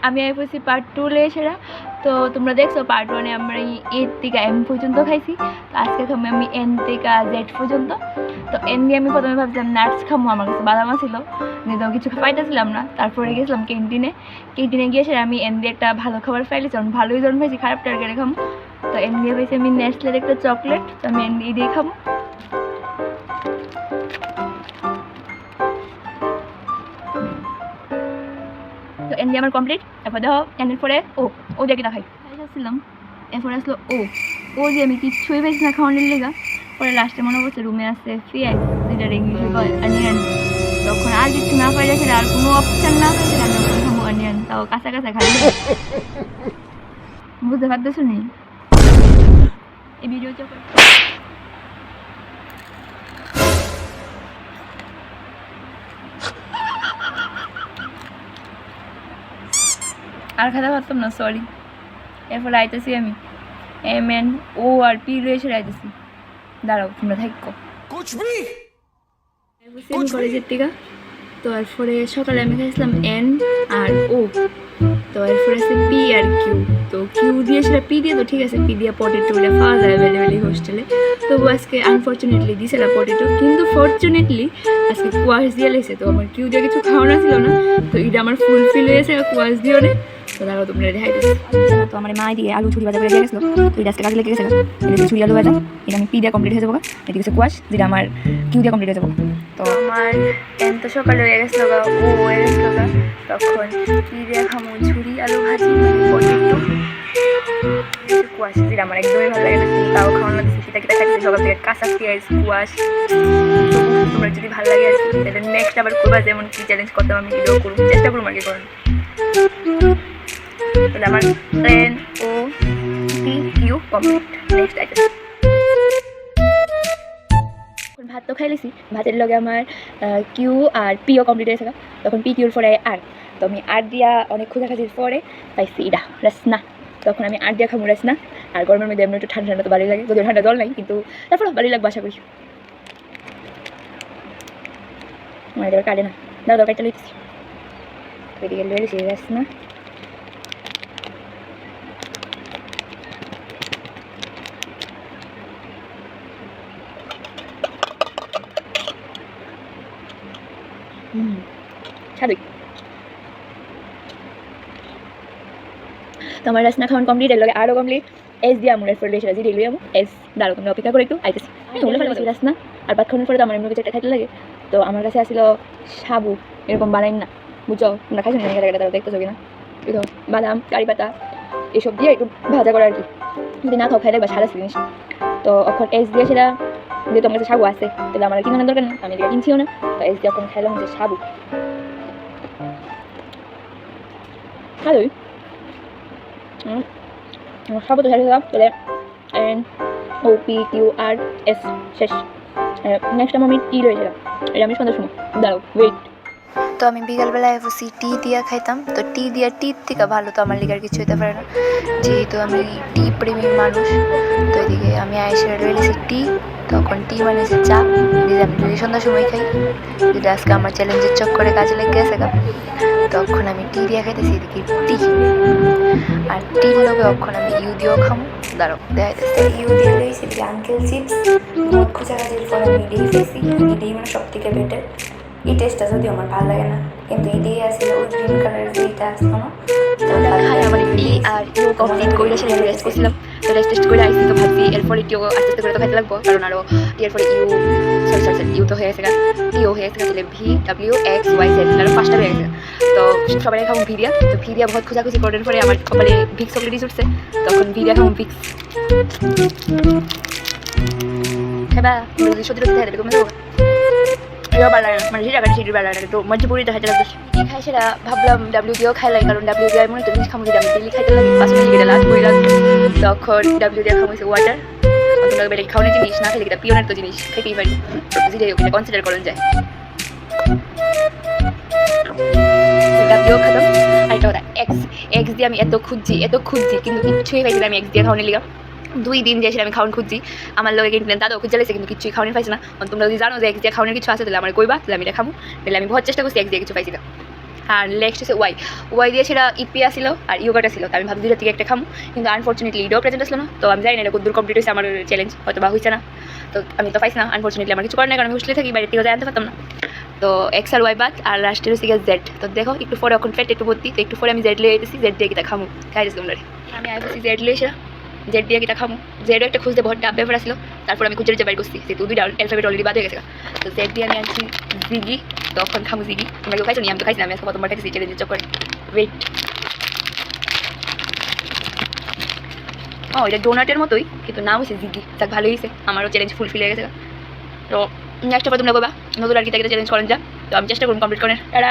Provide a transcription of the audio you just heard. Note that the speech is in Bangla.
আমি আইছি পার্ট 2 লয়ে সেরা। তো তোমরা দেখছো পার্ট 1 এ আমরা এ থেকে এম পর্যন্ত খাইছি। তো আজকে খাবো আমি এন থেকে জেড পর্যন্ত। তো এন দিয়ে আমি প্রথমে ভাবছিলাম নাটস খাবো, আমার কাছে বাদাম ছিল কিন্তু আমি কিছু পাইতেছিলাম না। তারপরে গেছিলাম ক্যান্টিনে গিয়ে সেরা আমি এন দিয়ে একটা ভালো খাবার পাইছি, যখন ভালোই যখন পাইছি খারাপ টার্গেটে খাবো। তো এন দিয়ে পাইছি আমি নেসলের একটা চকলেট, তো আমি এন দিয়ে খাবো। তো এন দিয়ে আমার কমপ্লিট। এরপর দেখো এনের পরে ও দিয়ে কিনা খাই খাইছিলাম। এরপরে আসলো ও দিয়ে আমি কিচ্ছুই পাইছি না খাওয়ানোর লেগা। পরে লাস্টে মনে করছে রুমে আছে পেঁয়াজ, যেটা ইংলিশে কয় অনিয়ন। তখন আর কিছু না পাইলে সেটা আর কোনো অপশান না পাইলে আমি ওখানে খাবো অনিয়ন, তাও কাঁচা খাই। বুঝতে পারতেছো নি এই ভিডিও চোখে আর খাতে পারতাম না, সরি। এরপরে আইতেছি আমি এম এন ও আর পি রয়েছে আইতেছি। দাঁড়াও তোমরা থাকো কলেজের টিকা। তো এরপরে সকালে আমি খাইছিলাম এন আর ও। তো এরপরে আছে পি আর কিউ। তো কিউ দিয়ে সেটা পি দিয়ে, তো ঠিক আছে পি দিয়ে পটেটো পাওয়া যায় অ্যাভেলেবেলি হোস্টেলে। তবু আজকে আনফর্চুনেটলি দিয়েছে না পটেটো, কিন্তু ফর্চুনেটলি আজকে কোয়াশ দিয়ে লেগেছে। তো আমার কিউ দিয়ে কিছু খাওয়ানো ছিল না, তো এটা আমার ফুলফিল হয়েছে কোয়াশ দিয়েও নেই। তো দাঁড়াও তোমরা রেহাই দিচ্ছি। তো আমার মা দিয়ে আলু ছুরি ভাজা করে দিয়ে গেছিলো, তো এটা আজকে কাজে লেগে গেছে। এটা ছুরি আলু ভাজা, এটা আমি পি দিয়ে কমপ্লিট হয়ে যাবো। এটি হচ্ছে কোয়াশ, যেটা আমার কিউ দিয়ে কমপ্লিট হয়ে যাবো। তো আমার এন তো সকালে হয়ে গেছিলো গা, ও হয়ে গেছিলো গা। তখন পি দিয়ে খামো ঝুরি আলু ভাজি পটেটো কুয়াশ, যেটা আমার একদমই ভালো লাগে না, তাও খাওয়ানো দিচ্ছি। কিতা খাচ্ছি সকাল থেকে কাঁচা পেঁয়াজ কুয়াশ। তোমার যদি ভালো লাগে আর কি, তাহলে নেক্সট আবার করবা যেমন কি চ্যালেঞ্জ করতাম আমি ভিডিও করবো, চেষ্টা করবো আর কি করার। তাহলে আমার N O P Q complete. Next item ভাত তো খাই লিছি, ভাতের লগে আমার কিউ আর পিও কমপ্লিট হয়েছে। তখন পি কিউর পরে আর, তো আমি আর দিয়া অনেক খোঁজাখাজির পরে পাইছি ইডা রসনা। তখন আমি আর দিয়া খাবো রসনা। আর গরমের মধ্যে এমনি একটু ঠান্ডা ঠান্ডা তো ভালোই লাগে, যদিও ঠান্ডা জল নাই, কিন্তু তারপরে ভালোই লাগবে আশা করি। আমার এবার কাটে না, দাও কাটটা লইতেছি। এদিকে লয়ে গেছি রসনা। স্বাভাবিক। তো আমার রাসনা খাওয়ান কমপ্লিট, এর লগে আরও কমপ্লিট। এস দিয়ে আমার এরপরে লেসে রাজি রেলুই এস। দাঁড়াও তুমি অপেক্ষা করে একটু আইতেছি। ওগুলো ভালো রাসনা আর ভাত খাওয়ানোর পরে তো আমার এমনি কিছু একটা খাইতে লাগে। তো আমার কাছে আসছিল সাবু, এরকম বানাই না, বুঝছো তোমরা খাইছো না কেটে তারা দেখতেছো কিনা। বুঝো বাদাম কারি পাতা এসব দিয়ে একটু ভাজা করে আর কি, যদি না খাও খাই দেখবা সারা জিনিস। তো এখন এস দিয়ে সেটা যেহেতু আমার কাছে সাবু আছে, তাহলে আমার কিনানোর দরকার নেই, আমি এটা কিনছিও না। তো এস দিয়ে এখন খাইলাম হচ্ছে সাবু। ভালোই সাবু তো শেষ হলাম। তাহলে N O P Q R S শেষ। নেক্সট টাইম আমি টি রয়েছিলাম, এটা আমি সন্ধ্যার সময়। দাঁড়াও ওয়েট। তো আমি বিকালবেলায় এফসি টি দিয়া খাইতাম। তো টি দিয়া টির থেকে ভালো তো আমার লিগার কিছু হতে পারে না, যেহেতু আমি টি প্রেমী মানুষ। তো এদিকে আমি আইসে রয়েছি টি, তখন টি মানে চা, যদি আমি যদি সন্ধ্যার সময় খাই, যদি আজকে আমার চ্যালেঞ্জের চক্করে কাজে লেগে গেছে গা, তখন আমি টি দিয়া খাইতেছি এদিকে টি। আর টির লগে তখন আমি ইউ দিয়েও খামো। দাঁড়াও দেখা যাচ্ছে ইউ দিয়ে রয়েছি এদিকে আঙ্কেল চিপস। মদ খোঁজাখাজির পর আমি এটাই খেয়েছি, এটাই মানে সব থেকে বেটার। এই টেস্টটা যদিও আমার ভালো লাগে না, কিন্তু এটাই আসলে ওই গ্রিন কালারের যেটা আসতো না, খাই আমার টি আর ইউ কমপ্লিট করে সেটা রেস্ট করছিলাম। তো রেস্ট করে আইসি তো ভাবছি এরপরে টিও আস্তে আস্তে করে তো খাইতে লাগবো, কারণ আরও এরপরে ইউ তো হয়ে গেছে গা, টিও হয়ে গেছে, তাহলে V W X Y Z আরও 5টা হয়ে গেছে। তো সবাই খাবো ভিডিয়া। তো ভিডিয়া বহুত খোঁজাখুঁজি করার পরে আমার কপালে ভিক্স অলরেডি উঠছে, তখন ভিডিয়া খাবো ভিক্স। খাইবা যদি সত্যি সত্যি খাই দেবে কমে যাবো। এবার ভালো লাগে না, মানে সেটা সিটির ভালো লাগে, তো মজবুরিতে খাইতে লাগবে। খাই সেটা ভাবলাম ডাব্লিউ দিয়েও খাই লাগে, কারণ ডাব্লিউ দিয়ে মনে তো জিনিস খামো, যদি আমি ডেলি খাইতে লাগে 5 মিনিট গেলে লাস্ট বই লাগবে। তখন ডাব্লিউ দিয়ে খামো হয়েছে ওয়াটার। অত লাগবে এটা খাওয়ানোর জিনিস না খেলে এটা পিওনের তো জিনিস খেতেই পারি, যেটাই ওখানে কনসিডার করা যায়। ডাব্লিউ খাতাম। আর এটা ওরা এক্স দিয়ে আমি এত খুঁজছি কিন্তু কিচ্ছুই পাইছি না আমি এক্স দিয়ে খাওয়ানোর লিগা। 2 দিন যে আমি খাওয়ান খুঁজছি, আমার লগে কিন্তু দাদাও খুঁজে লাগছে, কিন্তু কিছুই খাওয়ানোর পাইছি না। তোমরা যদি জানো যে এক্স দিয়ে খাওয়ানোর কিছু আছে, তাহলে আমার কইবা, তাহলে আমি এটা খাবো। তাহলে আমি বহুত চেষ্টা করছি, এক্স দিয়ে কিছু পাইছি না। আর নেক্সট হচ্ছে ওয়াই দিয়ে সেটা ইপি আসছিল আর ইয়োগাটা ছিল, তো আমি ভাবছি দুটো থেকে একটা খামো, কিন্তু আনফর্চুনেটলি ইডও প্রেজেন্ট আসলো না। তো আমি জানি না এটা কতদূর কমপ্লিট হয়েছে আমার চ্যালেঞ্জ, হয়তো বা হয়েছে না, তো আমি তো পাইছি না আনফর্চুনেটলি, আমার কিছু করার নাই কারণ আমি হোস্টেলে থাকি, বাইরে থেকে জানতে পারতাম না। তো এক্স আর ওয়াই বাদ, আর লাস্টের হচ্ছে গিয়ে জেড। তো দেখো একটু পরে এখন ফ্যাট একটু ভর্তি, তো একটু পরে আমি জেড লিয়ে যেতেছি, জেড দিয়ে কিটা খামো খাইছি তোমরা। আমি আইতেছি জেড লিয়ে এসে জেড দিয়ে কিটা খামো, জেডও একটা খুঁজতে বহুত ডাব ব্যাপার আসলো, তারপর আমি খুঁজে বাইর করছি যেহেতু দুইটা অ্যালফাবেট অলরেডি বাদ হয়ে গেছে। তো জেড দিয়ে আমি আনছি জিগি, তখন খামো জিগি। তোমরা কেউ খাইছো নি? আমি তো খাইছি না, আমি আজকে প্রথমবার খাইছি চ্যালেঞ্জের চক্করে। ওয়েট, ও এটা ডোনাটের মতোই কিন্তু নাম হচ্ছে জিগি, যাক ভালোই হয়েছে, আমারও চ্যালেঞ্জ ফুলফিল হয়ে গেছে। তো নেক্সট আবার তোমরা করবা নতুন আর কি চ্যালেঞ্জ করেন যা, তো আমি চেষ্টা করুন কমপ্লিট করেন। তারা